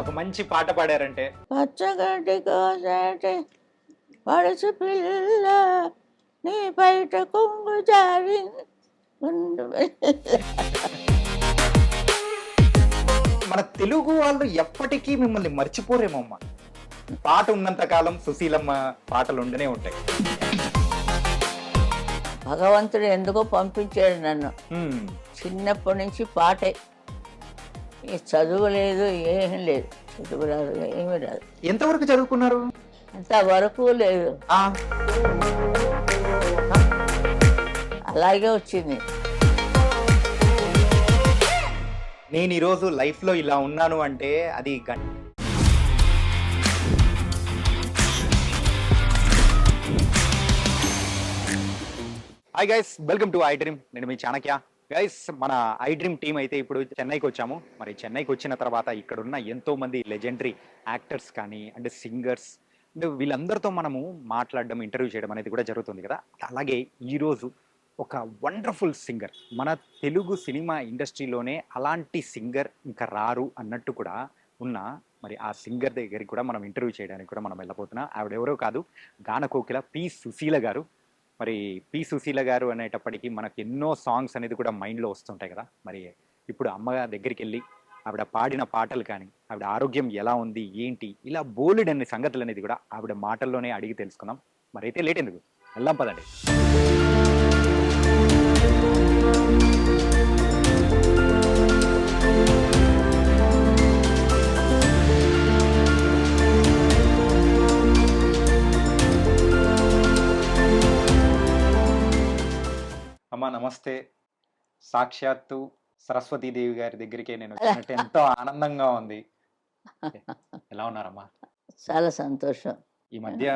ఒక మంచి పాట పాడారంటే పచ్చగడ్డి కోసేటి పడుచు పిల్ల నీ బయట కొంగు జారి మన తెలుగు వాళ్ళు ఎప్పటికీ మిమ్మల్ని మర్చిపోరేమమ్మా. పాట ఉన్నంత కాలం సుశీలమ్మ పాటలు ఉండనే ఉంటాయి. భగవంతుడు ఎందుకో పంపించాడు నన్ను. చిన్నప్పటి నుంచి పాటే, ఈ చదువు లేదు, ఏమీ లేదు. చదువు రాదు, ఏమీ రాదు. ఎంతవరకు చదువుకున్నారు? అంతవరకు లేదు, అలాగే వచ్చింది. నేను ఈరోజు లైఫ్ లో ఇలా ఉన్నాను అంటే అది hi guys, welcome to I dream. నేను మీ చాణక్య. గైస్, మన ఐ డ్రీమ్ టీం అయితే ఇప్పుడు చెన్నైకి వచ్చాము. మరి చెన్నైకి వచ్చిన తర్వాత ఇక్కడ ఉన్న ఎంతో మంది లెజెండరీ యాక్టర్స్ కానీ అంటే సింగర్స్ అంటే వీళ్ళందరితో మనము మాట్లాడడం, ఇంటర్వ్యూ చేయడం అనేది కూడా జరుగుతుంది కదా. అలాగే ఈరోజు ఒక వండర్ఫుల్ సింగర్, మన తెలుగు సినిమా ఇండస్ట్రీలోనే అలాంటి సింగర్ ఇంకా రారు అన్నట్టు కూడా ఉన్న మరి ఆ సింగర్ దగ్గరికి కూడా మనం ఇంటర్వ్యూ చేయడానికి కూడా మనం వెళ్ళబోతున్నాం. ఆవిడెవరో కాదు, గానకోకిల పి సుశీల గారు. మరి పి సుశీల గారు అనేటప్పటికీ మనకు ఎన్నో సాంగ్స్ అనేది కూడా మైండ్లో వస్తుంటాయి కదా. మరి ఇప్పుడు అమ్మ దగ్గరికి వెళ్ళి ఆవిడ పాడిన పాటలు కానీ, ఆవిడ ఆరోగ్యం ఎలా ఉంది, ఏంటి, ఇలా బోలెడ్ అనే సంగతులు అనేది కూడా ఆవిడ మాటల్లోనే అడిగి తెలుసుకుందాం. మరి అయితే లేట్ ఎందుకు, వెళ్దాం పదండి. అమ్మా నమస్తే. సాక్షాత్తు సరస్వతీదేవి గారి దగ్గరికే నేను వచ్చినట్టు ఎంతో ఆనందంగా ఉంది. ఎలా ఉన్నారమ్మా? చాలా సంతోషం. ఈ మధ్య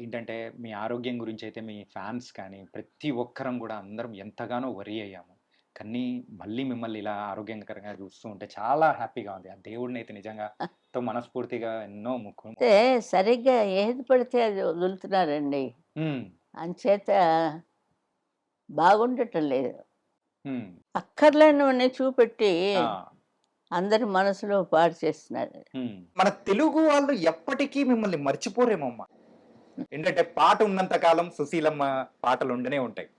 ఏంటంటే మీ ఆరోగ్యం గురించి అయితే మీ ఫ్యాన్స్ కానీ ప్రతి ఒక్కరం కూడా అందరం ఎంతగానో వరి అయ్యాము. కానీ మళ్ళీ మిమ్మల్ని ఇలా ఆరోగ్యకరంగా చూస్తూ ఉంటే చాలా హ్యాపీగా ఉంది. ఆ దేవుడిని అయితే నిజంగా ఎంతో మనస్ఫూర్తిగా ఎన్నో ముక్కు అంటే సరిగ్గా ఏది పడితే అది వదులుతున్నారండి, అంచేత బాగుండటం లేదు. అక్కర్లేనివన్నీ చూపెట్టి అందరి మనసులో పాడు చేస్తున్నారు. మన తెలుగు వాళ్ళు ఎప్పటికీ మిమ్మల్ని మర్చిపోరేమమ్మా. ఏంటంటే పాట ఉన్నంత కాలం సుశీలమ్మ పాటలు ఉండనే ఉంటాయి.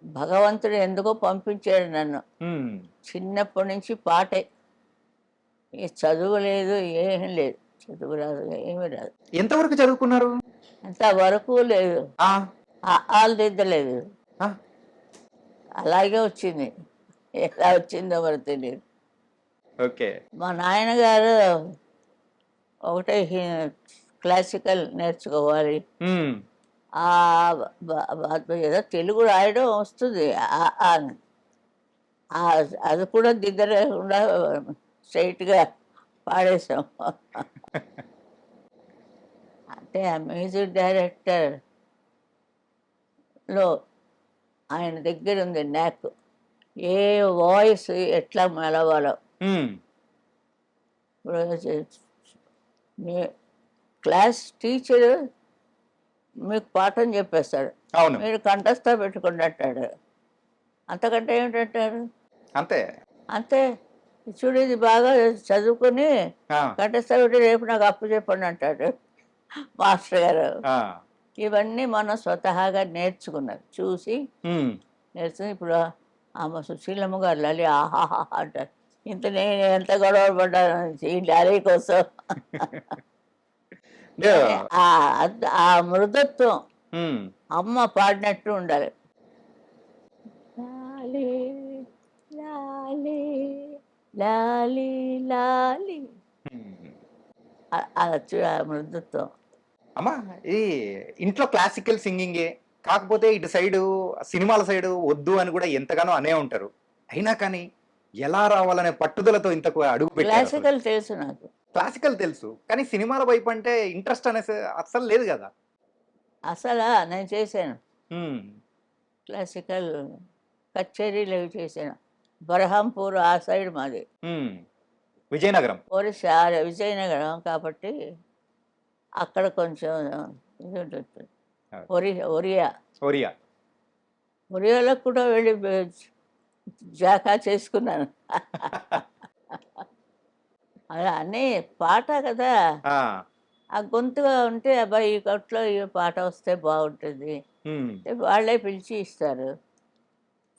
భగవంతుడు ఎందుకో పంపించాడు నన్ను. చిన్నప్పటి నుంచి పాటే, ఈ చదువు లేదు, ఏమీ లేదు. చదువు రాదు, ఏమీ రాదు. ఎంతవరకు చదువుకున్నారు? అంతవరకు లేదు, ఆలు దిద్దలేదు, అలాగే వచ్చింది. ఎలా వచ్చిందో మరి తెలియదు. ఓకే. మా నాయనగారు ఒకటే క్లాసికల్ నేర్చుకోవాలి, ఏదో తెలుగు రాయడం వస్తుంది, అది కూడా దిద్దలేకుండా స్ట్రైట్గా పాడేసాం. అంటే ఆ మ్యూజిక్ డైరెక్టర్లో ఆయన దగ్గర ఉంది నాక్, ఏ వాయిస్ ఎట్లా మెలవాలో. క్లాస్ టీచర్ మీకు పాఠం చెప్పేస్తాడు, మీరు కంఠస్థ పెట్టుకుని అంటాడు. అంతకంటే ఏమిటంటారు? అంతే అంతే. చూడు, ఇది బాగా చదువుకుని కంఠస్థ పెట్టి రేపు నాకు అప్పు చెప్పండి అంటాడు మాస్టర్ గారు. ఇవన్నీ మనం స్వతహాగా నేర్చుకున్నాం, చూసి నేర్చుకుని. ఇప్పుడు ఆమె సుశీలమ్మ గారు లాలి ఆహాహా అంటారు. ఇంత నేను ఎంత గొడవ పడ్డాను ఈ లాలి కోసం. ఆ మృదుత్వం అమ్మ పాడినట్టు ఉండాలి. లాలి లాలి లాలి లాలి, ఆ మృదుత్వం. అమ్మా, ఈ ఇంట్లో క్లాసికల్ సింగింగే కాకపోతే ఇటు సైడు సినిమాల సైడు వద్దు అని కూడా ఎంతగానో అనే ఉంటారు. అయినా కానీ ఎలా రావాలనే పట్టుదలతో ఇంతకు అడుగు పెట్టారు. క్లాసికల్ తెలుసు నాకు, క్లాసికల్ తెలుసు, కానీ సినిమాల వైపు అంటే ఇంట్రెస్ట్ అనేసి అస్సలు లేదు కదా. అసలు నేను చేశాను క్లాసికల్ కచేరీలు అవి చేశాను. బరహంపూర్ ఆ సైడ్ మాది, విజయనగరం, ఒరిస్సా విజయనగరం కాబట్టి అక్కడ కొంచెం ఇది ఉంటుంది. ఒరియా ఒరియాలో కూడా వెళ్ళి జాకా చేసుకున్నాను. అలా అన్నీ పాట కదా! ఆ! ఆ గొంతుగా ఉంటే అబ్బాయి ఈ కొట్లో ఈ పాట వస్తే బాగుంటుంది. హ్మ్. అంటే వాళ్ళే పిలిచి ఇస్తారు.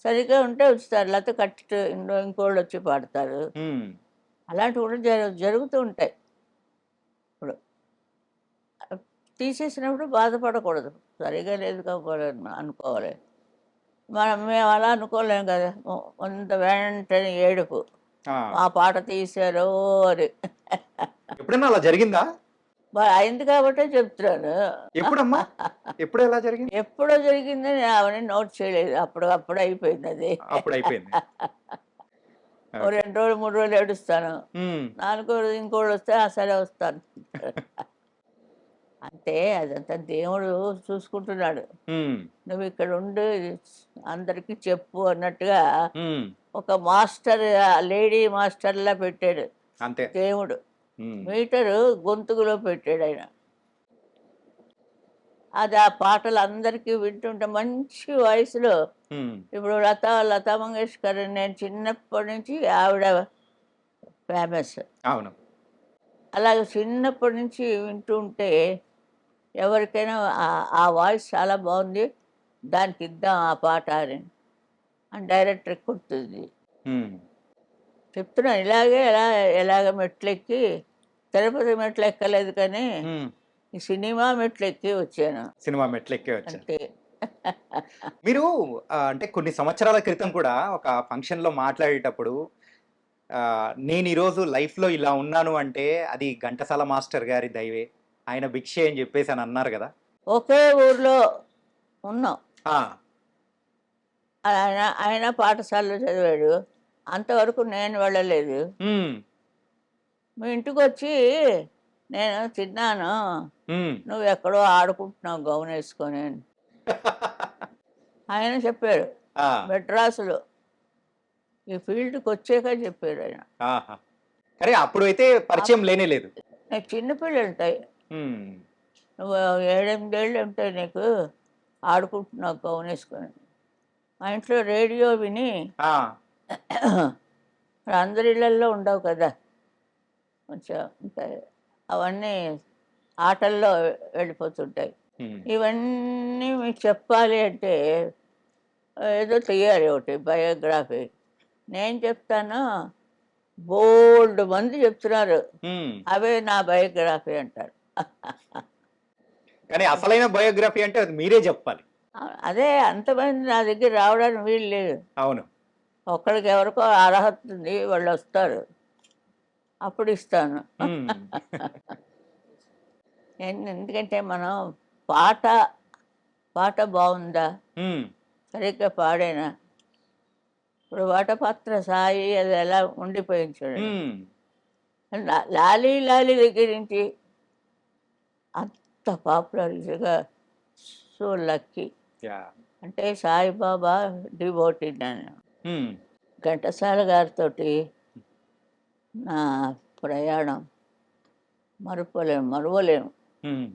సరిగ్గా ఉంటే ఉంచుతారు. లేకపోతే ఇంకోళ్ళు వచ్చి పాడతారు. హ్మ్. అలాంటివి కూడా జరుగుతూ ఉంటాయి. ఇప్పుడు తీసేసినప్పుడు బాధపడకూడదు. సరిగ్గా లేదు కాబోలు అనుకోవాలి. మేము అలా అనుకోలేం కదా! వెంటనే ఏడుపు. ఆ! ఆ పాట తీశారో అని. ఎప్పుడైనా అలా జరిగిందా? మరి అయింది కాబట్టే చెప్తున్నాను. ఎప్పుడమ్మా? ఎప్పుడు ఎలా జరిగింది? ఎప్పుడో జరిగిందని అవన్నీ నోట్ చేయలేదు. అప్పుడు అయిపోయిందది. అప్పుడయిపోయింది. ఓ ఓకే. 2 రోజులు, 3 రోజులు ఏడుస్తాను. హ్మ్. నాలుగో రోజు ఇంకోళ్ళొస్తే ఆ! సరే వస్తాను. అంతే అదంతా దేవుడు చూసుకుంటున్నాడు. హ్మ్. నువ్విక్కడుండు అందరికీ చెప్పు అన్నట్టుగా హ్మ్. ఒక మాస్టర్ లేడీ మాస్టర్‌లా పెట్టాడు అంతే. దేవుడు. హ్మ్. మీటరు గొంతుకులో పెట్టాడాయన. అది ఆ పాటలు అందరికీ వింటుంటే మంచి వాయిస్‌లో హ్మ్. ఇప్పుడు లతా మంగేష్కర్ నేను చిన్నప్పటి నుంచి ఆవిడ ఫేమస్. అవును. అలాగే చిన్నప్పటి నుంచి వింటూ ఉంటే ఎవరికైనా ఆ వాయిస్ చాలా బాగుంది. దానికిద్దాం ఆ పాట అని డైరెక్టర్‌కి గుర్తుంది. హ్మ్. చెప్తున్నాను ఎలాగ మెట్లెక్కి తిరుపతి మెట్లెక్కలేదు కానీ, హ్మ్. ఈ సినిమా మెట్లెక్కి వచ్చాను. సినిమా మెట్లెక్కే వచ్చారు. అంతే. మీరు అంటే కొన్ని సంవత్సరాల క్రితం కూడా ఒక ఫంక్షన్‌లో మాట్లాడేటప్పుడు నేను ఈరోజు లైఫ్‌లో ఇలా ఉన్నాను అంటే అది ఘంటసాల మాస్టర్ గారి దయవే. ఆయన భిక్షే అని జెప్పేసి అని అన్నారు గదా! ఒకే ఊర్లో ఉన్నాం. ఆ! ఆయన ఆయన పాఠశాలలో చదివాడు. అంతవరకు నేను వెళ్ళలేదు. హ్మ్. మీ ఇంటికొచ్చి నేను తిన్నాను. హ్మ్. నువ్వెక్కడో ఆడుకుంటున్నావు గౌనేసుకొని అని. ఆయన చెప్పారు. ఆ! మెడ్రాసులో. ఈ ఫీల్డ్‌కొచ్చాక చెప్పారాయన. ఆహా! కానీ అప్పుడైతే పరిచయం లేనే లేదు. నీకు చిన్న పిల్లలుంటాయి. హ్మ్. నువ్వు 7, 8 ఏళ్ళు ఉంటాయి నీకు. ఆడుకుంటున్నావు గౌనేసుకొని. మా ఇంట్లో రేడియో విని ఆ! మరి అందరి ఇళ్ళల్లో ఉండవు కదా! కొంచెం ఉంటాయి. అవన్నీ ఆటల్లో వెళ్ళిపోతుంటాయి. హ్మ్. ఇవన్నీ మీకు చెప్పాలి అంటే ఏదో చెయ్యాలి ఒకటి బయోగ్రఫీ. నేను చెప్తాను, బోలెడు మంది చెప్తున్నారు. హ్మ్. అవే నా బయోగ్రఫీ అంటారు. కానీ అసలైన బయోగ్రఫీ అంటే అది మీరే జెప్పాలి. అదే అంతమంది నా దగ్గర రావడానికి వీలు లేదు. అవును. ఒక్కళ్ళకి ఎవరికో అర్హత ఉంది. వాళ్ళొస్తారు. అప్పుడు ఇస్తాను. హ్మ్. ఎందుకంటే మనం పాట, పాట బావుందా? హ్మ్. సరిగ్గా పాడానా? ఇప్పుడు 'వటపత్ర సాయి' అది ఎలా ఉండిపోయింది చూడండి. హ్మ్. 'లాలీ లాలీ' దగ్గర నుంచి అంత పాపులర్‌గా సో లక్కీ. యాహ్! అంటే సాయిబాబా డివోటీ నేను. హ్మ్. ఘంటసాల గారితోటి నా ప్రయాణం మరువలేము. హ్మ్.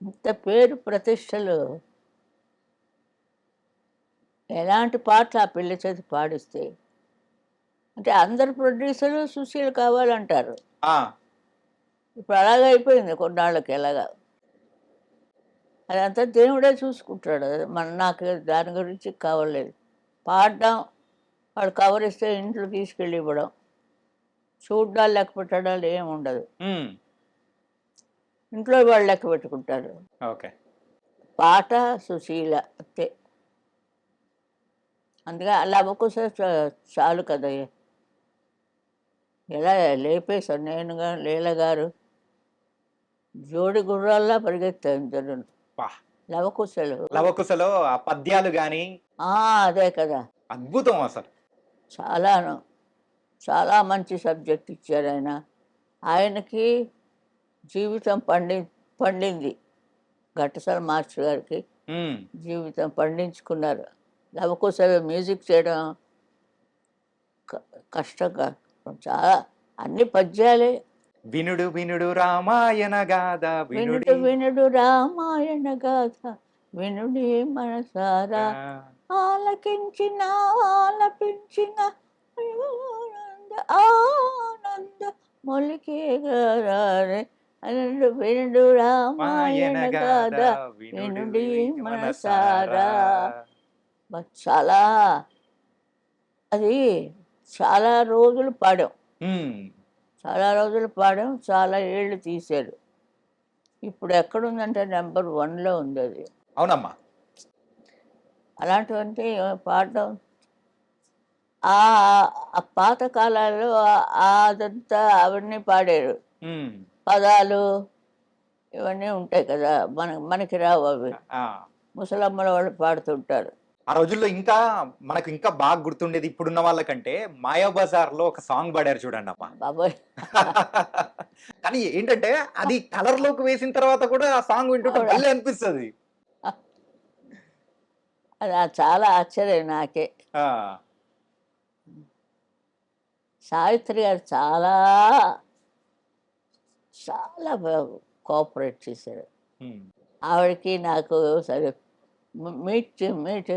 ఇంత పేరు ప్రతిష్టలు ఎలాంటి పాటలు ఆ పిల్ల చేత పాడిస్తే అంటే అందరు ప్రొడ్యూసర్లు సుశీల్ కావాలంటారు. ఆ! ఇప్పుడు అలాగే అయిపోయింది కొన్నాళ్ళకి ఎలాగా. అదంతా దేవుడే చూసుకుంటాడు. అది నాకు దాని గురించి కావలేదు. పాడడం, వాడు కవర్ ఇస్తే ఇంట్లో తీసుకెళ్ళి ఇవ్వడం. చూడ్డాలు లెక్క పెట్టడాలు ఏమి ఉండదు. హ్మ్. ఇంట్లో వాళ్ళు లెక్క పెట్టుకుంటారు. ఓకే. పాట సుశీల అంతే. అందుకే లవకుశ చాలు కదా! ఎలా లేపేశారు నేనుగా లీల గారు. జోడి గుర్రాల్లా పరిగెత్తారు ఇద్దరును. అబ్బా! లవకుశలు. 'లవకుశలో' ఆ పద్యాలు గాని ఆ! అదే కదా! అద్భుతం అసలు. చాలాను. చాలా మంచి సబ్జెక్ట్ ఇచ్చారాయన. ఆయనకి జీవితం పండింది. ఘంటసాల మాస్టర్ గారికి హ్మ్. జీవితం పండించుకున్నారు. లవకుశలు మ్యూజిక్ చేయడం క కష్టంగా చాలా అన్ని పద్యాలే. వినుడు వినుడు రామాయణ గాథ వినుడు వినుడి వినుడు రామాయణ గాథ వినుడే మనసారా ఆలకించిన ఆలపించిన ఆనంద మొలికే గారే అనండు వినుడు రామాయణ గాథ వినుడి మనసారా. చాలా అది చాలా రోజులు పాడాం, చాలా రోజులు పాడాం, చాలా ఏళ్ళు తీశారు. ఇప్పుడు ఎక్కడుందంటే నెంబర్ 1లో ఉంది అది. అవునమ్మా. అలాంటివంటే పాడడం ఆ ఆ పాత కాలాల్లో అదంతా అవన్నీ పాడారు. పదాలు ఇవన్నీ ఉంటాయి కదా, మనకి రావు అవి. ముసలమ్మల వాళ్ళు పాడుతుంటారు. ఆ రోజుల్లో ఇంకా మనకు ఇంకా బాగా గుర్తుండేది ఇప్పుడున్న వాళ్ళకంటే మాయాబజార్ లో ఒక సాంగ్ పాడారు చూడండి అమ్మా. బాబోయ్. కానీ ఏంటంటే అది కలర్ లోకి వేసిన తర్వాత కూడా ఆ సాంగ్ వింటుంటే అవునా? భలే అనిపిస్తుంది. అది చాలా ఆశ్చర్యం నాకే. సావిత్రి గారు చాలా చాలా కోఆపరేట్ చేశారు. ఆవిడకి నాకు సరే మీట్ మీట్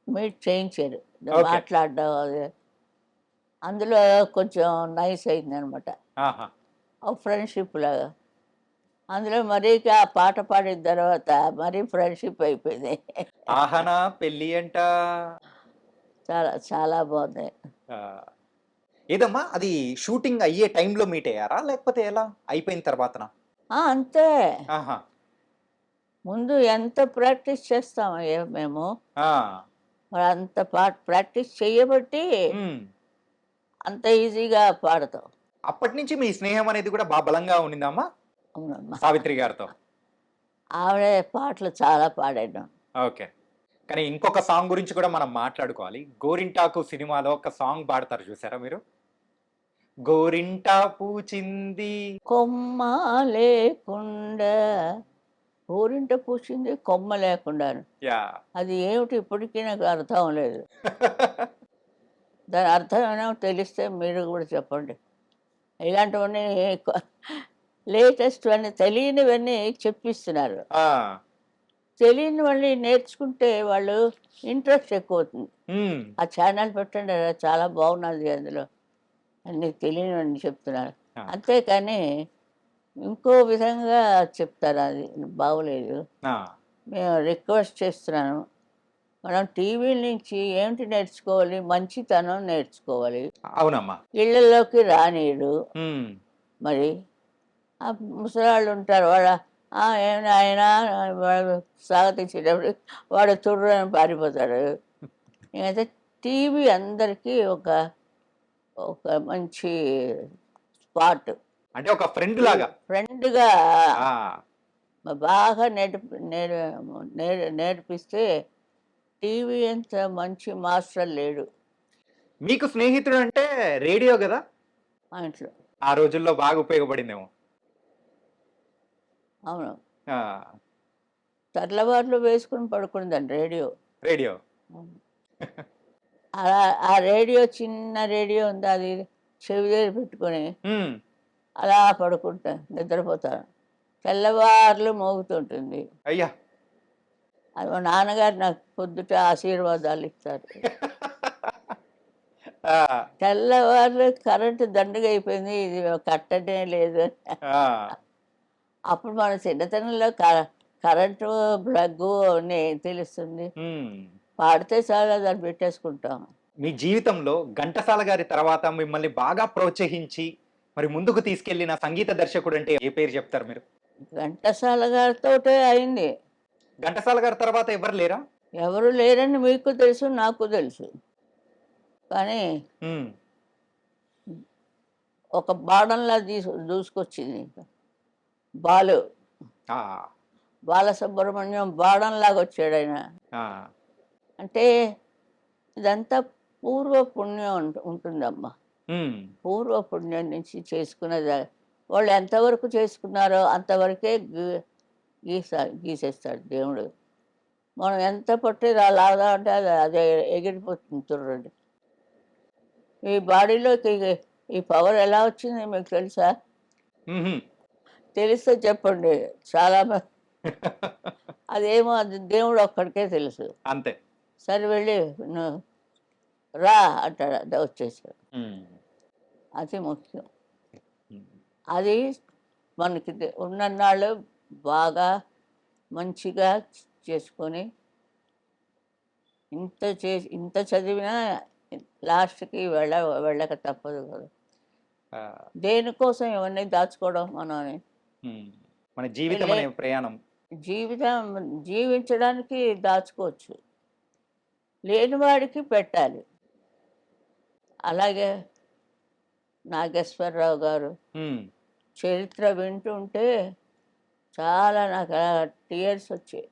మీట్ చేయించారు, మాట్లాడడం అది. అందులో కొంచెం నైస్ అయింది అనమాట, ఒక ఫ్రెండ్షిప్ లాగా. అందులో మరీ ఆ పాట పాడిన తర్వాత మరీ ఫ్రెండ్షిప్ అయిపోయింది. ఆహనా పెళ్ళి అంట. చాలా చాలా బాగుంది. ఏదమ్మా అది షూటింగ్ అయ్యే టైంలో మీట్ అయ్యారా లేకపోతే ఎలా అయిపోయిన తర్వాతనా? అంతే. ముందు ఎంత ప్రాక్టీస్ చేస్తామయ్యా మేము, మరి అంత ప్రాక్టీస్ చేయబట్టి అంత ఈజీగా పాడతాం. అప్పటి నుంచి మీ స్నేహం అనేది కూడా బాగా బలంగా ఉండిందమ్మా అవునమ్మా. సావిత్రి గారితో? ఆవిడ పాటలు చాలా పాడాను. ఓకే. కానీ ఇంకొక సాంగ్ గురించి కూడా మనం మాట్లాడుకోవాలి. గోరింటాకు సినిమాలో ఒక సాంగ్ పాడతారు చూసారా మీరు? గోరింటా పూచింది కొమ్మ లేకుండా, ఊరింట పూసింది కొమ్మ లేకుండా. అది ఏమిటి ఇప్పటికీ నాకు అర్థం లేదు. దాని అర్థం ఏమో తెలిస్తే మీరు కూడా చెప్పండి. ఇలాంటివన్నీ లేటెస్ట్ అన్నీ తెలియనివన్నీ చెప్పిస్తున్నారు. తెలియనివన్నీ నేర్చుకుంటే వాళ్ళు ఇంట్రెస్ట్ ఎక్కువ అవుతుంది. ఆ ఛానల్ పెట్టండి, చాలా బాగున్నది, అందులో అన్నీ తెలియనివన్నీ చెప్తున్నారు. అంతేకాని ఇంకో విధంగా చెప్తారు, అది బాగోలేదు. మేము రిక్వెస్ట్ చేస్తున్నాను, మనం టీవీ నుంచి ఏమిటి నేర్చుకోవాలి? మంచితనం నేర్చుకోవాలి. అవునమ్మా. ఇళ్లలోకి రానీడు. మరి ఆ ముసలాళ్ళు ఉంటారు, ఏమి ఆయన వాడు స్వాగతించేటప్పుడు వాడు తుర్రని పారిపోతాడు. ఇంకైతే టీవీ అందరికీ ఒక ఒక మంచి స్పాట్, అంటే ఒక ఫ్రెండ్ లాగా, ఫ్రెండ్గా బాగా నేర్పిస్తే టీవీ అంత మంచి మాస్టర్ లేడు. మీకు స్నేహితుడు అంటే రేడియో కదా మా ఇంట్లో ఆ రోజుల్లో బాగా ఉపయోగపడిందేమో. అవును. తెల్లవారులు వేసుకుని పడుకుందండి రేడియో. రేడియో అలా ఆ రేడియో, చిన్న రేడియో ఉంది, అది చెవి దగ్గర పెట్టుకొని అలా పడుకుంటా నిద్రపోతాను. తెల్లవారులు మోగుతుంటుంది. అయ్యా, అది మా నాన్నగారు నాకు పొద్దుట ఆశీర్వాదాలు ఇస్తారు. తెల్లవారులు కరెంటు దండుగా అయిపోయింది, ఇది కట్టనే లేదు. అప్పుడు మన చిన్నతనంలో కరెంటు ప్లగ్గు అన్నీ తెలుస్తుంది, పాడితే చాలా దాన్ని పెట్టేసుకుంటాం. మీ జీవితంలో ఘంటసాల గారి తర్వాత మిమ్మల్ని బాగా ప్రోత్సహించి మరి ముందుకు తీసుకెళ్లిన సంగీత దర్శకుడు అంటే ఏ పేరు చెప్తారు మీరు? ఘంటసాల గారితో అయింది. ఘంటసాల గారి తర్వాత ఎవరు లేరా? ఎవరు లేరని మీకు తెలుసు, నాకు తెలుసు. కానీ ఒక బాణంలా దూసుకొచ్చింది బాలసుబ్రహ్మణ్యం, బాణంలాగా వచ్చాడు ఆయన. అంటే ఇదంతా పూర్వ పుణ్యం ఉంటుందమ్మా. పూర్వ పుణ్యం నుంచి చేసుకున్నది. వాళ్ళు ఎంతవరకు చేసుకున్నారో అంతవరకే గీసేస్తాడు దేవుడు. మనం ఎంత పట్టి లాగా అంటే అదే ఎగిరిపోతుంది. చూడండి, ఈ బాడీలోకి ఈ పవర్ ఎలా వచ్చింది మీకు తెలుసా? తెలిస్తే చెప్పండి. చాలా అదేమో అది దేవుడు ఒక్కడికే తెలుసు. అంతే. సరే వెళ్ళి నువ్వు రా అంటాడు, అది వచ్చేసాడు. అది ముఖ్యం. అది మనకి ఉన్నన్నాళ్ళు బాగా మంచిగా చేసుకొని ఇంత చదివినా లాస్ట్కి వెళ్ళక తప్పదు కదా. దేనికోసం ఇవన్నీ దాచుకోవడం మనని. మన జీవితం అనే ప్రయాణం, జీవితం జీవించడానికి దాచుకోవచ్చు, లేనివాడికి పెట్టాలి. అలాగే నాగేశ్వరరావు గారు చరిత్ర వింటుంటే చాలా నాకు టీయర్స్ వచ్చాయి.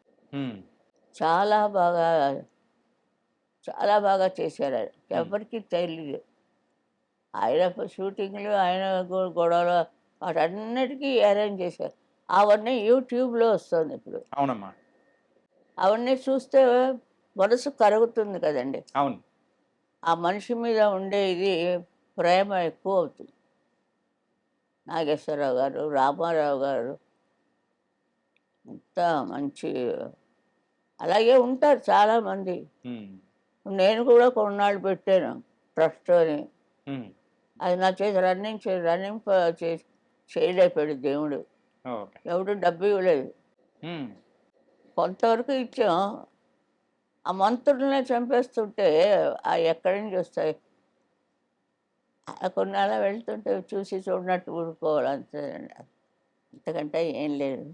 చాలా బాగా చాలా బాగా చేశారు. ఆయన ఎవరికి తెలియదు. ఆయన షూటింగ్లు, ఆయన గొడవలు వాటన్నిటికీ అరేంజ్ చేశారు. అవన్నీ యూట్యూబ్లో వస్తుంది ఇప్పుడు. అవునమ్మా. అవన్నీ చూస్తే మనసు కరుగుతుంది కదండి. అవును. ఆ మనిషి మీద ఉండే ఇది ప్రేమ ఎక్కువ అవుతుంది. నాగేశ్వరరావు గారు, రామారావు గారు అంత మంచి, అలాగే ఉంటారు చాలామంది. నేను కూడా కొన్నాళ్ళు పెట్టాను ట్రస్ట్ అని. అది నా చేసి రన్నింగ్ చేయలేపాడు దేవుడు. ఎవడు డబ్బు ఇవ్వలేదు. కొంతవరకు ఇచ్చాం. ఆ మంత్రులనే చంపేస్తుంటే ఎక్కడి నుంచి వస్తాయి? కొన్నాళ్ళ వెళ్తుంటే చూసి చూడనట్టు ఊరుకోవాలి అంతే, అంతకంటే ఏం లేదు.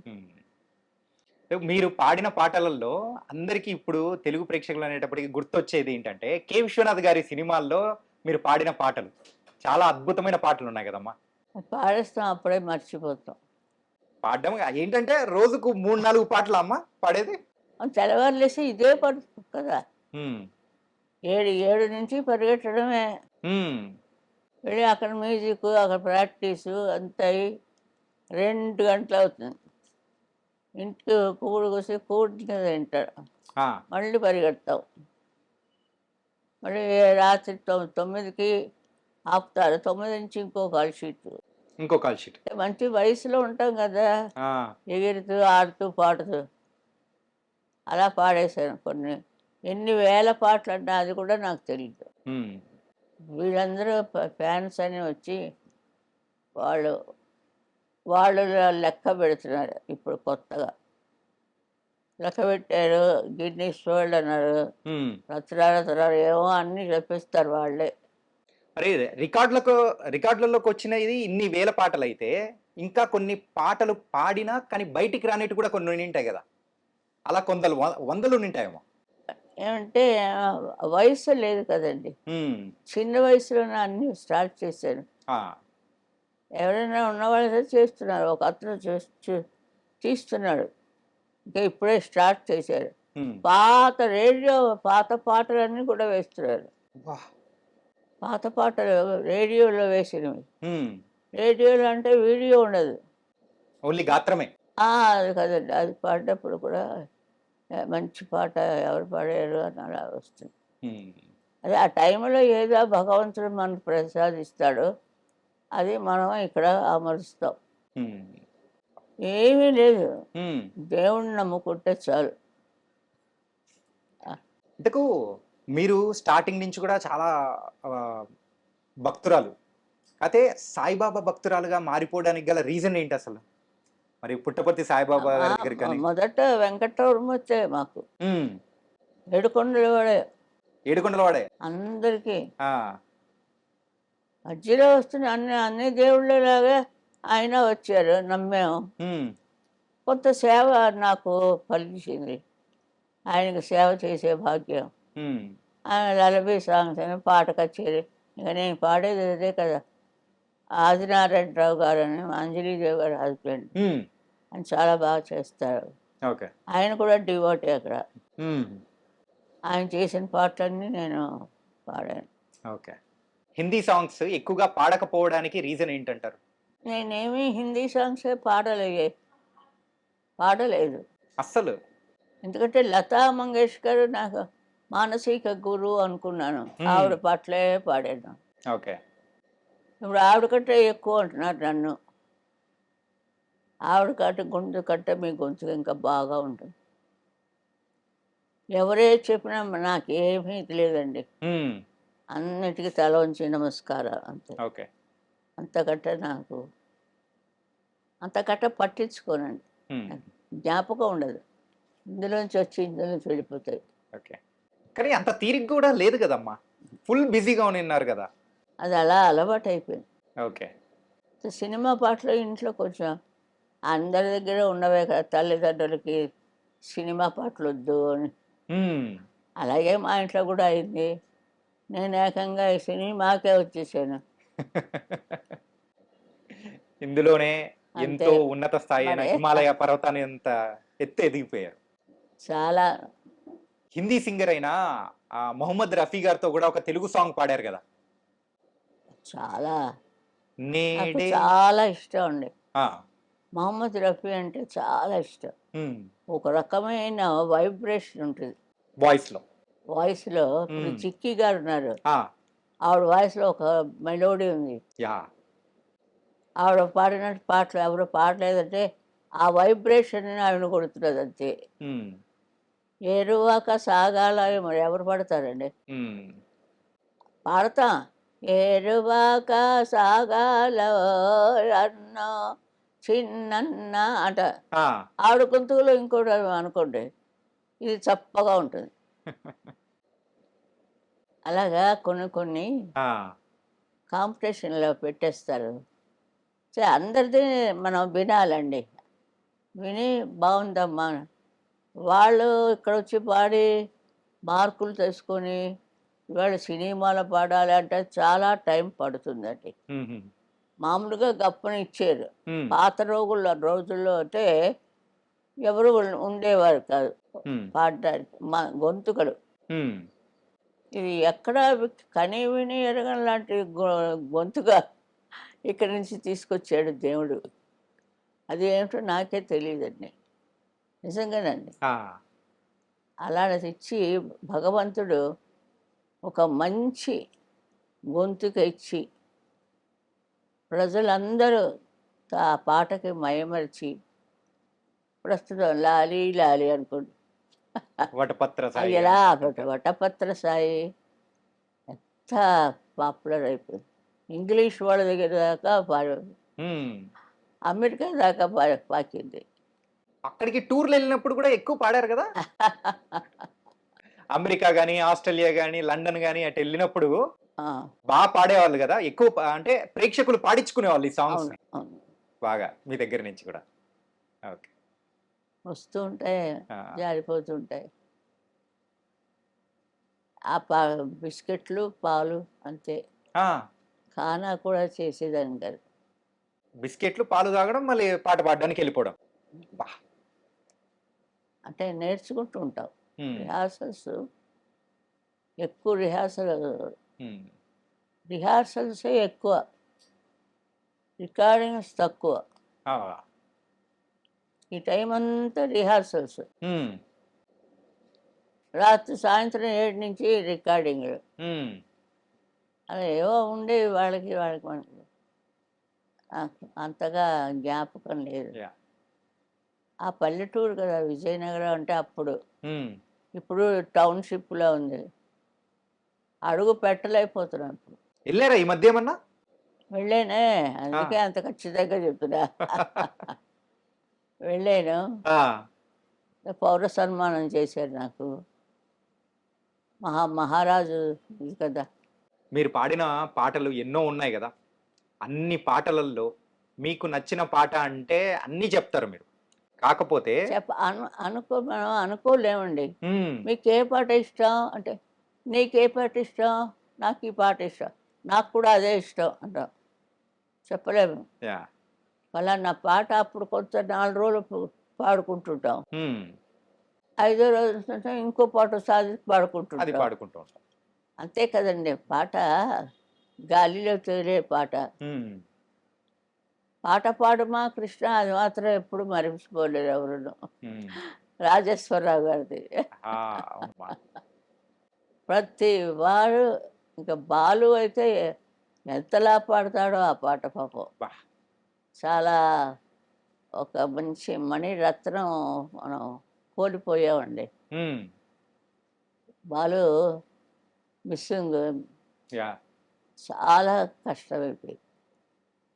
మీరు పాడిన పాటలలో అందరికీ ఇప్పుడు తెలుగు ప్రేక్షకులు అనేటప్పటికి గుర్తొచ్చేది ఏంటంటే, కె విశ్వనాథ్ గారి సినిమాల్లో మీరు పాడిన పాటలు చాలా అద్భుతమైన పాటలు ఉన్నాయి కదమ్మా. పాడేస్తాం, అప్పుడే మర్చిపోతాం. పాడడం ఏంటంటే రోజుకు 3-4 పాటలు అమ్మా పాడేది. తెల్లవారులేసి ఇదే పడు కదా, 7 నుంచి పరిగెట్టడమే. వెళ్ళి అక్కడ మ్యూజిక్, అక్కడ ప్రాక్టీసు అంతా 2 గంటలు అవుతుంది. ఇంటికి కూడు కోసి కూడి తింటాడు, మళ్ళీ పరిగెడతాం. మళ్ళీ రాత్రి 9కి ఆపుతారు. 9 నుంచి ఇంకో కాల్ షీట్. మంచి వయసులో ఉంటాం కదా, ఎగురుతూ ఆడుతూ పాడుతూ అలా పాడేశాను కొన్ని. ఎన్ని వేల పాటలు అంటే అది కూడా నాకు తెలియదు. వీళ్ళందరూ ఫ్యాన్స్ అని వచ్చి వాళ్ళు వాళ్ళు లెక్క పెడుతున్నారు. ఇప్పుడు కొత్తగా లెక్క పెట్టారు, గిన్నీస్ వరల్డ్ అన్నారు, రచనాలు ఏమో అన్నీ చెప్పిస్తారు వాళ్ళే. అరే రికార్డులలోకి వచ్చిన ఇది ఇన్ని వేల పాటలు అయితే, ఇంకా కొన్ని పాటలు పాడినా కానీ బయటికి రానిట్టు కూడా కొన్ని ఉంటాయి కదా, అలా వందలు ఉంటాయేమో. ఏమంటే వయసు లేదు కదండి, చిన్న వయసులోనే అన్ని స్టార్ట్ చేశాను. ఎవరైనా ఉన్నవాళ్ళైతే చేస్తున్నారు, ఒక అతను తీస్తున్నాడు, ఇంకా ఇప్పుడే స్టార్ట్ చేశారు. పాత పాటలన్నీ కూడా వేస్తున్నారు. పాత పాటలు రేడియోలో వేసినవి. రేడియోలో అంటే వీడియో ఉండదు, ఓన్లీ గాత్రమే. అది కదండి, అది పాడినప్పుడు కూడా మంచి పాట ఎవరు పాడారు అని అలా వస్తుంది. అదే ఆ టైంలో ఏదో భగవంతుడు మనకు ప్రసాదిస్తాడు, అది మనం ఇక్కడ అమరుస్తాం. ఏమీ లేదు, దేవుణ్ణి నమ్ముకుంటే చాలు. ఇంతకు మీరు స్టార్టింగ్ నుంచి కూడా చాలా భక్తురాలు, అయితే సాయిబాబా భక్తురాలుగా మారిపోవడానికి గల రీజన్ ఏంటి అసలు? మరి పుట్టపర్తి సాయిబాబా దగ్గరికి మొదట వెంకటరమణ వచ్చాయి మాకు, ఏడుకొండల వాడే అందరికీ. మధ్యలో వస్తున్న అన్ని దేవుళ్ళలాగా ఆయన వచ్చారు, నమ్మాము. కొంత సేవ నాకు ఫలించింది, ఆయనకు సేవ చేసే భాగ్యం. ఆయన లలబీ సాంగ్స్ అని పాట కచేరి, ఇక నేను పాడేది అదే కదా. ఆదినారాయణరావు గారు అని అంజలీదేవి గారి హస్బెండ్, ఆయన చాలా బాగా చేస్తారు. ఆయన కూడా డివోటీ అక్కడ. ఆయన చేసిన పాటలన్నీ నేను పాడాను. హిందీ సాంగ్స్ ఎక్కువగా పాడకపోవడానికి రీజన్ ఏంటంటారు? నేనేమి హిందీ సాంగ్సే పాడలేదు అస్సలు. ఎందుకంటే లతా మంగేష్కర్ నాకు మానసిక గురువు అనుకున్నాను, ఆవిడ పాటలే పాడాను. ఇప్పుడు ఆవిడ కంటే ఎక్కువ అంటున్నారు నన్ను. ఆవిడ గొంతు కంటే మీ గొంతు ఇంకా బాగా ఉంటుంది. ఎవరే చెప్పినా నాకేమీ తెలియదండి. హ్మ్. అన్నిటికీ తల వంచి నమస్కారం అంతే. ఓకే. అంతకంటే నాకు అంతకంటే పట్టించుకోనండి. హ్మ్. నాకు జ్ఞాపకం ఉండదు. ఇందులోంచి వచ్చి ఇందులోంచి వెళ్ళిపోతాయి. ఓకే. కానీ అంత తీరిక గూడా లేదు గదమ్మా! ఫుల్ బిజీగా ఉన్నిన్నారు గదా! అది అలా అలవాటయిపోయింది. ఓకే. సినిమా పాటలు ఇంట్లో కొంచెం అందరి దగ్గర ఉన్నవే కదా! తల్లిదండ్రులకి సినిమా పాటలొద్దు అని. హ్మ్. అలాగే మా ఇంట్లో కూడా అయింది. నేను ఏకంగా ఈ సినిమాకే వచ్చేసాను. ఇందులోనే అంతే. ఎంతో ఉన్నత స్థాయి అయిన మరి హిమాలయ పర్వతాన్ని అంత ఎత్తు ఎదిగిపోయారు. చాలా హిందీ సింగర్ అయిన 'మొహమ్మద్ రఫీ' గారితో గూడా ఒక తెలుగు సాంగ్ పాడారు గదా! చాలా నాకు నేడే చాలా ఇష్టం అండి. ఆ! మొహమ్మద్ రఫీ అంటే చాలా ఇష్టం. హ్మ్. ఒక రకమైన వైబ్రేషన్ ఉంటుంది వాయిస్‌లో. వాయిస్‌లో. ఇప్పుడు హ్మ్. 'చిక్కీ' గారున్నారు. ఆ! ఆవిడ వాయిస్‌లో ఒక మెలోడీ ఉంది. యాహ్! ఆవిడ పాడినట్టు పాటలు ఎవరు పాడలేదంటే, ఆ వైబ్రేషన్‌ని ఆవిడ కొడుతున్నదంతే. హ్మ్. ఏరువాక సాగాల మరి ఎవరు పాడతారండి? హ్మ్. పాడతాం. ఏరువాక సాగాలోయ్ అన్నో చిన్నన్న అంట. ఆ! ఆవిడ గొంతులో ఇంకోటి అనుకోండి, ఇది చప్పగా ఉంటుంది. అలాగా కొన్ని కొన్ని ఆ! కాంపిటీషన్‌లో పెట్టేస్తారు. అందరిది మనం వినాలండి. విని బావుందమ్మా! వాళ్ళు ఇక్కడొచ్చి పాడి మార్కులు తెచ్చుకొని, ఇవాళ సినిమాలో పాడాలి అంటే చాలా టైం పడుతుందండి. హుహు. మామూలుగా గప్పున ఇచ్చేరు. హ్మ్. పాత రోజుల్లో అంటే ఎవరు ఉండేవారు కాదు హ్మ్. పాడడానికి. మా గొంతుకలు. హ్మ్. ఇది ఎక్కడ కని విని ఎరగని లాంటి గొంతుక ఇక్కడి నుంచి తీసుకొచ్చాడు దేవుడు. అది ఏమిటో నాకే తెలీదండి. నిజంగానండి. ఆ! అలాంటిదిచ్చి భగవంతుడు ఒక మంచి గొంతుక ఇచ్చి, ప్రజలందరూ ఆ పాటకి మైమరిచి, ప్రస్తుతం 'లాలీ లాలీ' అనుకోండి. వటపత్ర అది సాయి ఎలా అంటుంటారు. వటపత్ర సాయి ఎంత పాపులర్ అయిపోయింది. ఇంగ్లీష్ వాళ్ళ దగ్గర దాకా హ్మ్. అమెరికా దాకా పాకింది. అక్కడికి టూర్‌లెళ్ళినప్పుడు గూడా ఎక్కువ పాడారు గదా! అమెరికా గాని, ఆస్ట్రేలియా గాని, లండన్ గాని అటెళ్ళినప్పుడు ఆ! పాడేవాళ్ళు గదా! ఎక్కువ అంటే ప్రేక్షకులు పాడించుకునేవాళ్ళు ఈ అవును. సాంగ్స్‌ని అవును. బాగా మీ దగ్గర నుంచి గూడా. ఓకే. వస్తూ ఉంటాయి, ఆ! జారిపోతూ ఉంటాయి. ఆ బిస్కెట్లు, పాలు అంతే. ఆ! ఖానా కూడా చేసేదాన్ని కాదు. బిస్కెట్‌లు, పాలు తాగడం, మళ్ళీ పాట పాడడానికెళ్ళిపోవడం. అబ్బా! అంటే నేర్చుకుంటూ ఉంటాం. హ్మ్. రిహార్సల్స్ ఎక్కువ హ్మ్. రిహార్సల్సే ఎక్కువ. రికార్డింగ్స్ తక్కువ. ఆ! ఈ టైం అంతా రిహార్సల్స్. హ్మ్. రాత్రి సాయంత్రం 7 నుంచి రికార్డింగ్‌లు. హ్మ్. అలా ఏవో ఉండేవి వాళ్ళకి మనకి. నాకు అంతగా జ్ఞాపకం లేదు. యాహ్! ఆ పల్లెటూరు కదా! విజయనగరం అంటే అప్పుడు. హ్మ్. ఇప్పుడు టౌన్‌షిప్‌లా ఉంది. అడుగు పెట్టలేకపోతున్నాం ఇప్పుడు. ఎళ్లారా ఈ మధ్య ఏమన్నా? వెళ్ళానే. ఆ! అందుకే అంత ఖచ్చితంగా చెప్తున్నా. వెళ్ళాను. ఆ! పౌర సన్మానం చేశారు నాకు. మహారాజు ఇది కదా! మీరు పాడిన పాటలు ఎన్నో ఉన్నాయి గదా! అన్ని పాటలల్లో మీకు నచ్చిన పాట అంటే అన్నీ చెప్తారు మీరు. కాకపోతే మనం అనుకోలేమండి. హ్మ్. మీకే పాట ఇష్టం అంటే, నీకే పాట ఇష్టం? నాకు ఈ పాట ఇష్టం. నాకు కూడా అదే ఇష్టం అంటాం. చెప్పలేము. యాహ్! ఫలానా పాట అప్పుడు కొంత 4 రోజులు పాడుకుంటుంటాం. హ్మ్. ఐదో రోజు ఇంకో పాట సాధించి అది పాడుకుంటుంటాం. పాడుకుంటూ ఉంటాం. అంతే కదండీ! పాట గాలిలో తేలే పాట. హ్మ్. పాట పాడుమా కృష్ణ అది మాత్రం ఎప్పుడు మరిచిపోలేరు ఎవరును. హ్మ్. రాజేశ్వరరావు గారిది. ఆ! అవునమ్మా. ప్రతి వాడు ఇంక బాలు అయితే ఎంతలా పాడతాడో ఆ పాట పాపం. అబ్బా! చాలా ఒక మంచి మణిరత్నం మనం కోల్పోయామండి. హ్మ్. బాలు మిస్సింగ్ యా చాలా కష్టమైపోయింది.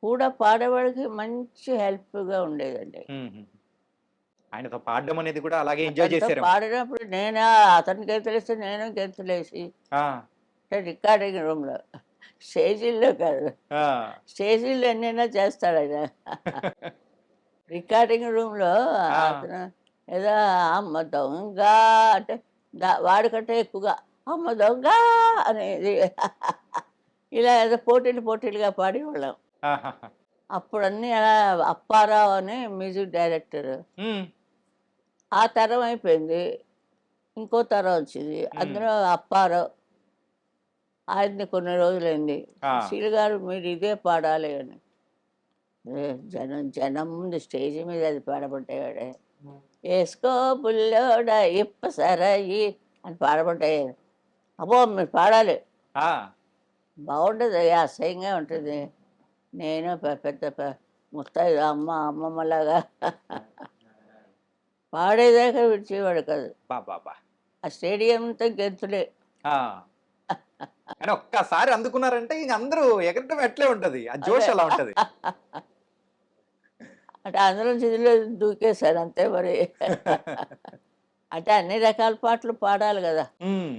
కూడా పాడేవాడికి మంచి హెల్ప్‌గా ఉండేదండి. ఆయనతో పాడడం అనేది కూడా అలాగే ఎంజాయ్ అతనితో చేశారేమో. పాడినప్పుడు నేను అతను గెంతులేస్తే నేను గెంతులేసి ఆ, అంటే రికార్డింగ్ రూమ్‌లో. స్టేజీల్లో కాదు. ఆ. స్టేజీల్లో ఎన్నైనా చేస్తాడాయన. రికార్డింగ్ రూమ్‌లో ఆ, అతను ఏదో అమ్మ దొంగ అంటే వాడికంటే ఎక్కువగా అమ్మ దొంగ అనేది ఇలా ఏదో పోటీలు పోటీలుగా పాడేవాళ్ళం. ఆహాహా. అప్పుడన్నీ అలా అప్పారావు అని మ్యూజిక్ డైరెక్టర్. ఉమ్, ఆ తరం అయిపోయింది. ఇంకో తరం వచ్చింది. ఉమ్. అందులో అప్పారావు ఆయన్ని కొన్ని రోజులైంది. ఆ, సుశీల్ గారు మీరు ఇదే పాడాలి అని. ఏ జనం జనం ముందు స్టేజ్ మీద అది పాడబట్టాడే. ఏసుకో బుల్లోడ ఇప్ప సరాయి అని పాడబట్టాయి. అబ్బో మీరు పాడాలి. ఆ. బాగుంటుంది, అసహ్యంగా ఉంటుంది. నేను పెద్ద ముత్తైదు అమ్మమ్మలాగా పాడేదాకా విడిచేవాడు కాదు. బాబా. ఆ స్టేడియం అంతా గెంతులే. కానీ ఒక్కసారి అందుకున్నారంటే ఇంక అందరూ ఎగరటం ఎట్లే ఉంటది, ఆ అదే. జోష్ అలా ఉంటది. అంటే అందులో ఇందులో దూకేశారు అంతే మరి. అంటే అన్ని రకాల పాటలు పాడాలి కదా. ఉమ్,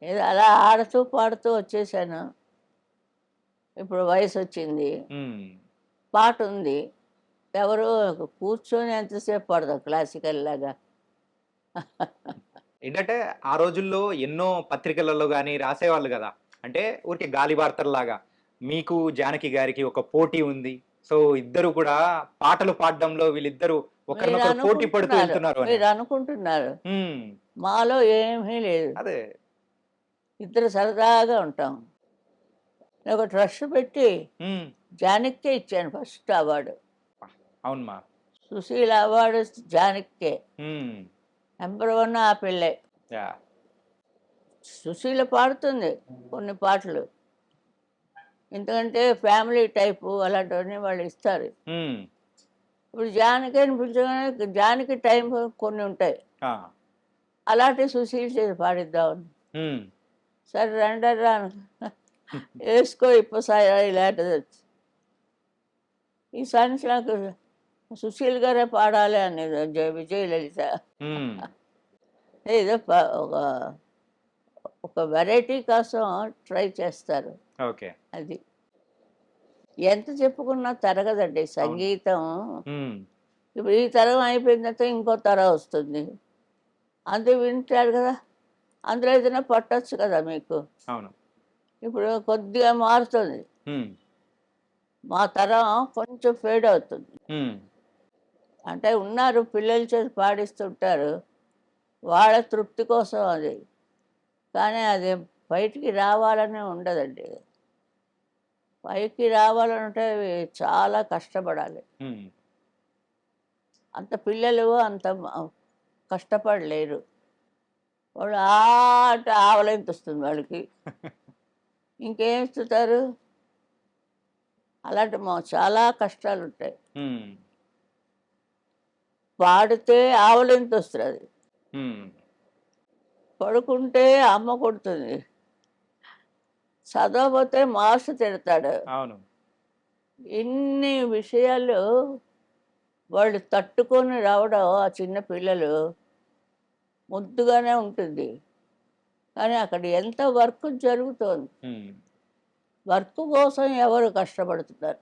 ఏదో అలా ఆడుతూ పాడుతూ వచ్చేసాను. ఇప్పుడు వయసు వచ్చింది, ఉమ్. పాట ఉంది. ఎవరు కూర్చొని ఎంతసేపు పాడతాం క్లాసికల్ లాగా. ఏంటంటే ఆ రోజుల్లో ఎన్నో పత్రికలలో గాని రాసేవాళ్ళు కదా. అంటే ఊరికే గాలి వార్తల్లాగా మీకు జానకి గారికి ఒక పోటీ ఉంది. సో ఇద్దరు కూడా పాటలు పాడడంలో వీళ్ళిద్దరు మీరు ఒకరినొకరు పోటీ పడుతూ అనుకుంటున్నారు, వెళ్తున్నారు అని. మీరు అనుకుంటున్నారు, ఉమ్, మాలో ఏమీ లేదు. అదే. ఇద్దరు సరదాగా ఉంటాం. నేను ఒక ట్రస్ట్ పెట్టి ఉమ్, జానక్కే ఇచ్చాను ఫస్ట్ అవార్డు. అవునమ్మా. సుశీల అవార్డు జానక్కే. ఉమ్, నెంబర్ వన్ ఆ పిల్లే. యా. సుశీల పాడుతుంది కొన్ని పాటలు, ఎందుకంటే ఫ్యామిలీ టైపు అలాంటివన్నీ వాళ్ళు ఇస్తారు. ఉమ్, ఇప్పుడు జానకి అని పిలిచగానే జానకి టైం కొన్ని ఉంటాయి, ఆ, అలాంటి సుశీల్ చేసి పాడిద్దామని. ఉమ్. సరే రండి రాను వేసుకో ఇప్పసాయ ఇలాంటిది వచ్చి ఈ సాంగ్స్ నాకు సుశీల్ గారే పాడాలి అనేది విజయలలిత. ఉమ్, ఏదో ఒక ఒక వెరైటీ కోసం ట్రై చేస్తారు. ఓకే. అది ఎంత చెప్పుకున్నా తరగదండి అవును. సంగీతం. ఉమ్, ఇప్పుడు ఈ తరం అయిపోయిన తర్వాత ఇంకో తరం వస్తుంది, అందరూ వింటారు కదా. అందులో ఏదైనా పట్టొచ్చు కదా మీకు. అవును. ఇప్పుడు కొద్దిగా మారుతుంది, ఉమ్, మా తరం కొంచెం ఫేడ్ అవుతుంది. ఉమ్, అంటే ఉన్నారు పిల్లల చేతి పాడిస్తుంటారు, వాళ్ళ తృప్తి కోసం అది. కానీ అది బయటికి రావాలని ఉండదండి. పైకి రావాలంటే చాలా కష్టపడాలి. ఉమ్. అంత పిల్లలు అంత కష్టపడలేరు. వాళ్ళు ఆ అంటే ఆవలింత వస్తుంది వాళ్ళకి, ఇంకేం ఇస్తుంటారు. అలాంటి చాలా కష్టాలు ఉంటాయి. ఉమ్, పాడితే ఆవలింత వస్తుంది, ఉమ్. పడుకుంటే అమ్మ కొడుతుంది, చదవకపోతే మాస్టర్ తిడతాడు. అవును. ఇన్ని విషయాలు వాళ్ళు తట్టుకొని రావడం ఆ చిన్న పిల్లలు ముద్దుగానే ఉంటుంది. కానీ అక్కడ ఎంత వర్క్ జరుగుతోంది. ఉమ్, వర్క్ కోసం ఎవరు కష్టపడుతున్నారు,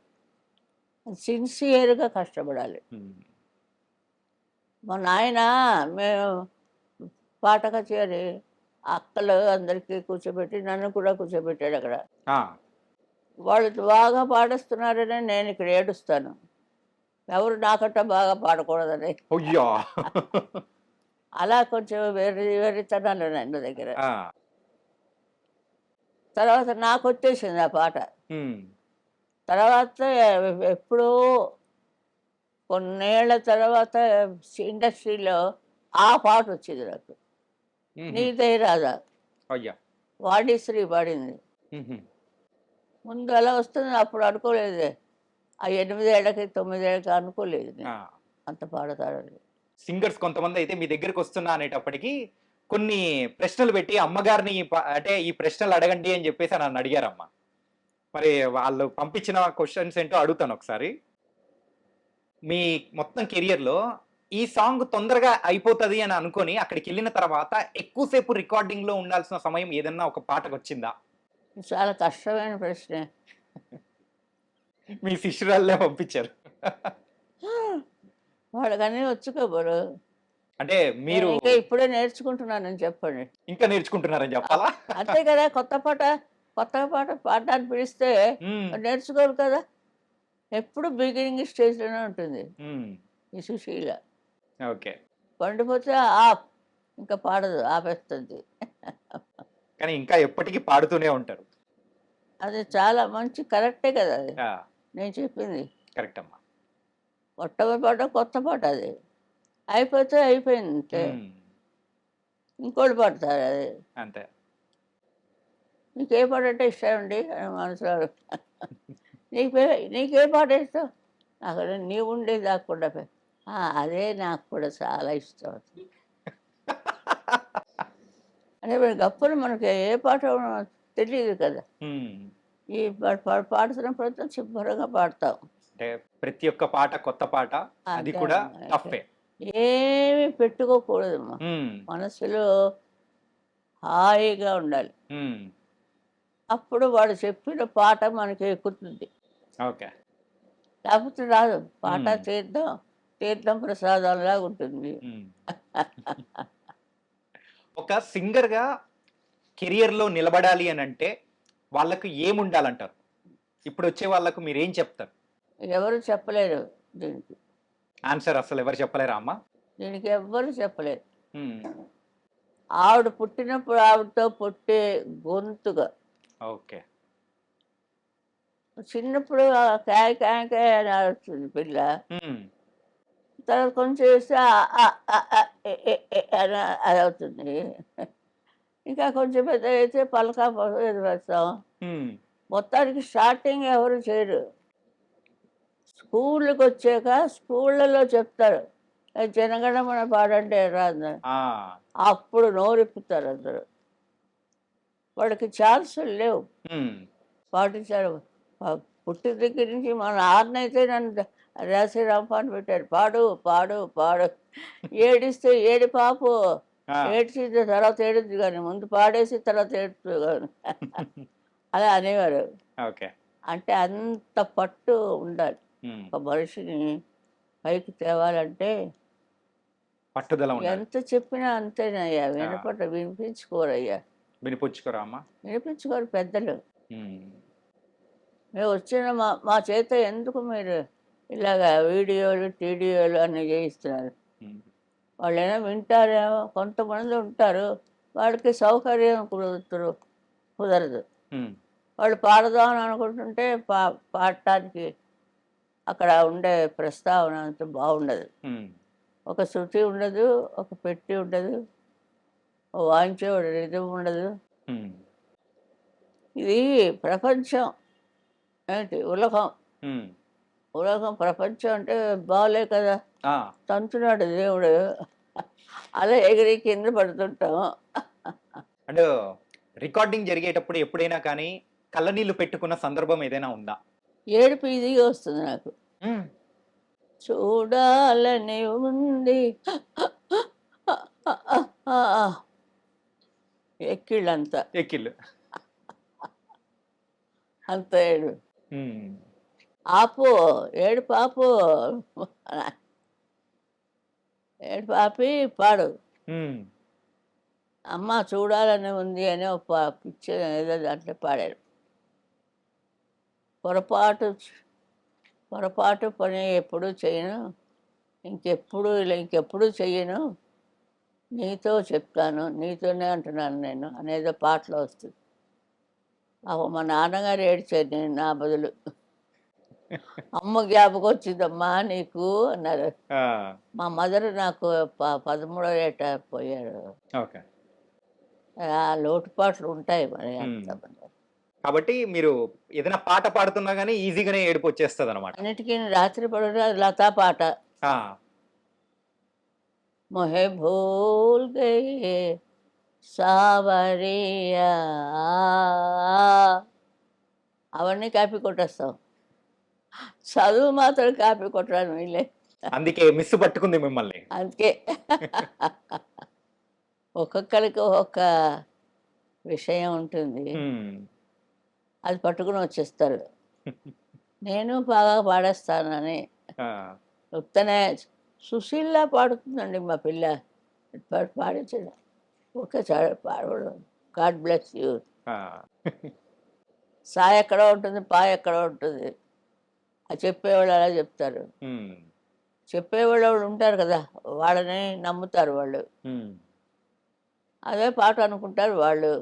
సిన్సియర్గా కష్టపడాలి. ఉమ్. మా నాయన మేము పాట కచేరి అక్కలు అందరికీ కూర్చోబెట్టి నన్ను కూడా కూర్చోబెట్టాడు అక్కడ. ఆ, వాళ్ళు బాగా పాడిస్తున్నారని నేను ఇక్కడ ఏడుస్తాను, ఎవరు నాకంట బాగా పాడకూడదని. అయ్యా. అలా కొంచెం వెర్రితనాలు నా దగ్గర. ఆ, తర్వాత నాకు వచ్చేసింది ఆ పాట. ఉమ్, తర్వాత ఎప్పుడో కొన్నేళ్ల తర్వాత ఇండస్ట్రీలో ఆ పాట వచ్చింది నాకు, ఉహు. నీదే రాదా, అయ్యా. వాణిశ్రీ పాడింది. ఉహు. ముందు అలా వస్తుంది, అప్పుడు అనుకోలేదు. ఆ 8 ఏళ్ళకి 9 ఏళ్ళకి అనుకోలేదు నేను ఆ, అంత పాడతాడని. సింగర్స్ కొంతమంది అయితే మీ దగ్గరికి వస్తున్నా అనేటప్పటికి కొన్ని ప్రశ్నలు పెట్టి అమ్మగారిని అంటే ఈ ప్రశ్నలు అడగండి అని చెప్పేసి నన్ను అడిగారమ్మా. మరి వాళ్ళు పంపించిన క్వెషన్స్ ఏంటో అడుగుతాను ఒకసారి. మీ మొత్తం కెరియర్‌లో ఈ సాంగ్ తొందరగా అయిపోతది అని అనుకోని అక్కడికెళ్ళిన తర్వాత ఎక్కువ సేపు రికార్డింగ్‌లో ఉండాల్సిన సమయం ఏదన్నా ఒక పాటకొచ్చిందా? చాలా కష్టమైన ప్రశ్నే. మీ శిష్యురాలినే పంపించారు. వాళ్ళకన్నీ వచ్చు కబురు. అంటే మీరు ఇంకా ఇప్పుడే నేర్చుకుంటున్నానని చెప్పండి. ఇంకా నేర్చుకుంటున్నారని చెప్పాలా? అంతే కదా! కొత్త పాట పాడడానికి పిలిస్తే హ్మ్. నేర్చుకోరు కదా! ఎప్పుడు బిగినింగ్ స్టేజ్‌లోనే ఉంటుంది హ్మ్. ఈ సుశీల. ఓకే. పండిపోతే ఆఫ్. ఇంకా పాడదు ఆపేస్తుంది. కానీ ఇంకా ఎప్పటికి పాడుతూనే ఉంటారు. అది చాలా మంచి కరెక్టే కదా అది. ఆ! నేను చెప్పింది. కరెక్ట్ అమ్మా. కొత్త పాట అది. అయిపోతే అయిపోయింది అంతే. హ్మ్. ఇంకోటి పాడతారు అది. అంతే. "నీకే పాట అంటే ఇష్టం అండి" అని మనసులో నీకే పాట ఇష్టం? నాకు నీవుండే దాక్కుండా అదే నాకు కూడా చాలా ఇష్టం. అంటే మరి గప్పున మనకి ఏ పాట తెలీదు కదా! హ్మ్. ఈ పాడుతున్నప్పుడైతే శుభ్రంగా పాడతాం. అంటే ప్రతి ఒక్క పాట కొత్త పాట. అది అంతే కూడా అన్నమాట. టఫ్ఫే. ఏమి పెట్టుకోకూడదమ్మా. హ్మ్. మనసులో హాయిగా ఉండాలి. హ్మ్. అప్పుడు వాడు చెప్పిన పాట మనకి ఎక్కుతుంది. ఓకే. లేకపోతే రాదు. పాట హ్మ్. తీర్థం ప్రసాదంలాగా ఉంటుంది. హ్మ్. ఒక సింగర్‌గా కెరియర్‌లో నిలబడాలి అనంటే వాళ్ళకి ఏముండాలంటారు? ఇప్పుడొచ్చే వాళ్ళకు మీరేం చెప్తారు? ఎవరు చెప్పలేరు దీనికి. ఆన్సర్ అస్సలెవరు చెప్పలేరా అమ్మ? దీనికి ఎవ్వరు చెప్పలేరు. హ్మ్. ఆవిడ పుట్టినప్పుడు ఆవిడతో పుట్టే గొంతుగా ఓకే. చిన్నప్పుడు కాయ్ కాయ్ కాయ్ అని అరుస్తుంది పిల్ల. హ్మ్. తర్వాత కొంచెం చేస్తే అ, అ, అ, ఎ, ఎ, ఎ అని అదవుతుంది. ఇంకా కొంచెం పెద్దగయితే పలక ఇది వేస్తాం. హ్మ్. మొత్తానికి స్టార్టింగ్ ఎవరు చేయరు. స్కూళ్ళకొచ్చాక స్కూళ్ళలో చెప్తారు. జనగణమన పాడండి రాదని. ఆ! అప్పుడు నోరిప్పుతారు అందరూ. వాళ్ళకి ఛాన్సులు లేవు. హ్మ్. పాటించారు. పుట్టిన దగ్గర నుంచి మా నాన్నయితే నన్ను రాసి రంపాన పెట్టారు. పాడు, పాడు, పాడు. ఏడిస్తే ఏడు పాపు. ఆ! ఏడ్చింది తర్వాత ఏడుద్ది గానీ, ముందు పాడేసి తర్వాత ఏడుస్తుంది గాని. అలా అనేవారు. ఓకే. అంటే అంత పట్టు ఉండాలి. హ్మ్. ఒక మనిషిని పైకి తేవాలంటే పట్టుదల ఉండాలి. ఎంత చెప్పినా అంతేనయ్యా. ఆ! వినిపించుకోరయ్యా. వినిపుచ్చుకోరా అమ్మ? వినిపించుకోరు పెద్దలు. హ్మ్. మేము వచ్చిన మా చేత ఎందుకు మీరు ఇలాగ వీడియోలు, టీడీయోలు అన్నీ చేయిస్తున్నారు? హ్మ్. వాళ్ళేమో వింటారేమో, కొంతమంది ఉంటారు. వాళ్ళకి సౌకర్యం కుదరదు. హ్మ్. వాళ్ళు పాడదామని అనుకుంటుంటే పాడటానికి అక్కడ ఉండే ప్రస్తావన అంత బాగుండదు. హ్మ్. ఒక శృతి ఉండదు, ఒక పెట్టి ఉండదు, ఓ వాయించేవాడు రిథమ్ ఉండదు. హ్మ్. ఇది ప్రపంచం ఏంటి ఉలగం. హ్మ్. ఉలగం ప్రపంచం అంటే బాలే కదా! ఆ! తంతున్నాడు దేవుడు. అలా ఎగిరి కింద పడుతుంటాం. అంటే రికార్డింగ్ జరిగేటప్పుడు ఎప్పుడైనా కానీ కళ్ళనీళ్ళు పెట్టుకున్న సందర్భం ఏదైనా ఉందా? ఏడుపు ఇదిగా వస్తుంది నాకు. హ్మ్. చూడాలని ఉంది ఎక్కిళ్ళంతా. ఎక్కిళ్ళు. అంత ఏడు. హ్మ్. ఆపు, ఏడుపు ఆపు. ఏడుపు ఆపి పాడు. హ్మ్. అమ్మ చూడాలని ఉంది అని ఒక పిక్చర్ ఏదో దాంట్లో పాడారు. పొరపాటు పొరపాటు పని ఎప్పుడూ చేయను. ఇంకెప్పుడు చెయ్యను. నీతో చెప్తాను. నీతోనే అంటున్నాను నేను అనేదో పాటలో వస్తుంది. మా నాన్నగారు ఏడ్చారు నా బదులు. అమ్మ జ్ఞాపకం వచ్చిందమ్మా నీకు అన్నారు. ఆ! మా మదర్ నాకు 13వ ఏట పోయారు. ఓకే. ఆ లోటుపాట్లు ఉంటాయి మరి హ్మ్. అంతమంది. కాబట్టి మీరు ఏదైనా పాట పాడుతున్నా గాని ఈజీగానే ఏడుపొచ్చేస్తదనమాట. అన్నిటికీ రాత్రి పడున లతా పాట. ఆ! మొహే భూల్ గయే సావరియా అవన్నీ కాపీ కొట్టేస్తాం. చదువు మాత్రం కాపీ కొట్టడానికి వీళ్ళే. అందుకే మిస్ పట్టుకుంది మిమ్మల్ని. అందుకే ఒక్కొక్కరికి ఒక్కొక్క విషయం ఉంటుంది, హ్మ్. అది పట్టుకుని వచ్చేస్తారు. నేను బాగా పాడేస్తానని ఆ! చెప్తానే. సుశీల్లా పాడుతుందండి మా పిల్ల, పాడించడం ఒక్కసారి పాడడం. God bless you. ఆ! సా ఎక్కడో ఉంటుంది, పా ఎక్కడో ఉంటుంది. అది చెప్పేవాళ్ళు అలా చెప్తారు. హ్మ్. చెప్పేవాళ్ళు ఒకళ్ళు ఉంటారు కదా, వాళ్ళని నమ్ముతారు వాళ్ళు. హ్మ్. అదే పాట అనుకుంటారు వాళ్ళు.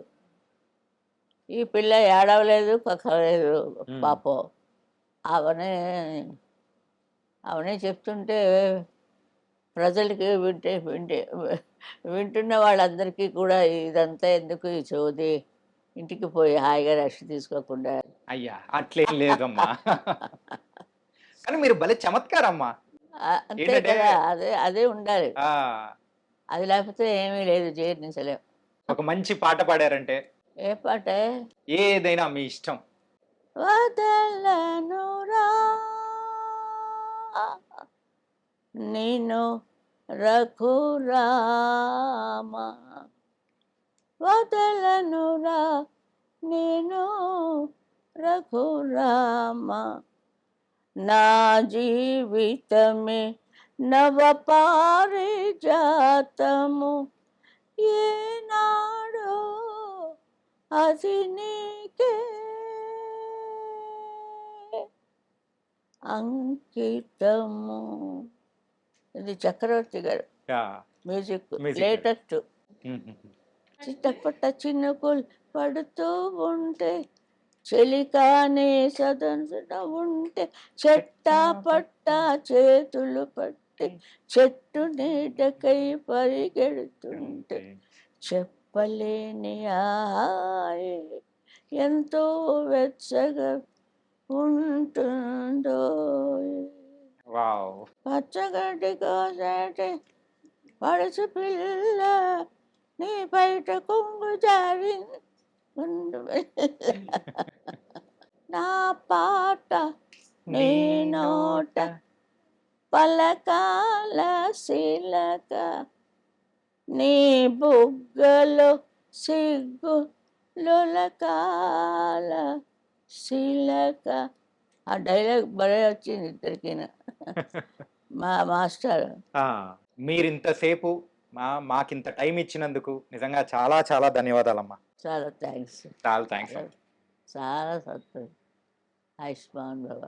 ఈ పిల్ల ఏడవలేదు, పక్కలేదు హ్మ్. పాపం. అవనే అవనే చెప్తుంటే ప్రజలకి వింటున్న వాళ్ళందరికీ కూడా ఇదంతా ఎందుకు ఈ చోది, ఇంటికి పోయి హాయిగా రెస్ట్ తీసుకోకుండా. అయ్యా! అట్లేం లేదమ్మా. కానీ మీరు భలే చమత్కారమ్మా. అంతే ఏంటంటే కదా, అదే అదే ఉండాలి. ఆ! అది లేకపోతే ఏమీ లేదు, జీర్ణించలేం. ఒక మంచి పాట పాడారంటే ఏ పాటే? ఏదైనా మీ ఇష్టం. వదలనురా నిన్ను రఘురామ, వదలనురా నేను రఘురామ, నా జీవితమే నవ పారిజాతము, ఏనాడో అది నీకే అంకితము. ఇది చక్రవర్తి గారు యాహ్! మ్యూజిక్, మ్యూజిక్ అది. లేటెస్ట్. హుహుహు. చిట్టపట్ట చినుకులు పడుతూ ఉంటే, చెలికానే సదన ఉంటే, చెట్టా పట్టా చేతులు పట్టి చెట్టు నీడకై పరిగెడుతుంటే, చెప్పలేని హాయి ఎంతో వెచ్చగా ఉంటుందో. వావ్! పచ్చగడ్డి కోసేటి పడుచు పిల్ల, నీ బయట కొంగు జారి ఉండు. నా పాట నీ నోట పలకాల శిలక, నీ బుగ్గలో సిగ్గు లొలకాల శిలక. ఆ డైలాగ్ భలే వచ్చింది ఇద్దరికి. మా మాస్టర్. ఆ! మీరింతసేపు మాకింత టైం ఇచ్చినందుకు నిజంగా చాలా చాలా ధన్యవాదాలమ్మా. చాలా థ్యాంక్స్. చాలా థాంక్స్ చాలా అమ్మా. చాలా సంతోషం. ఆయుష్మాన్ భవ.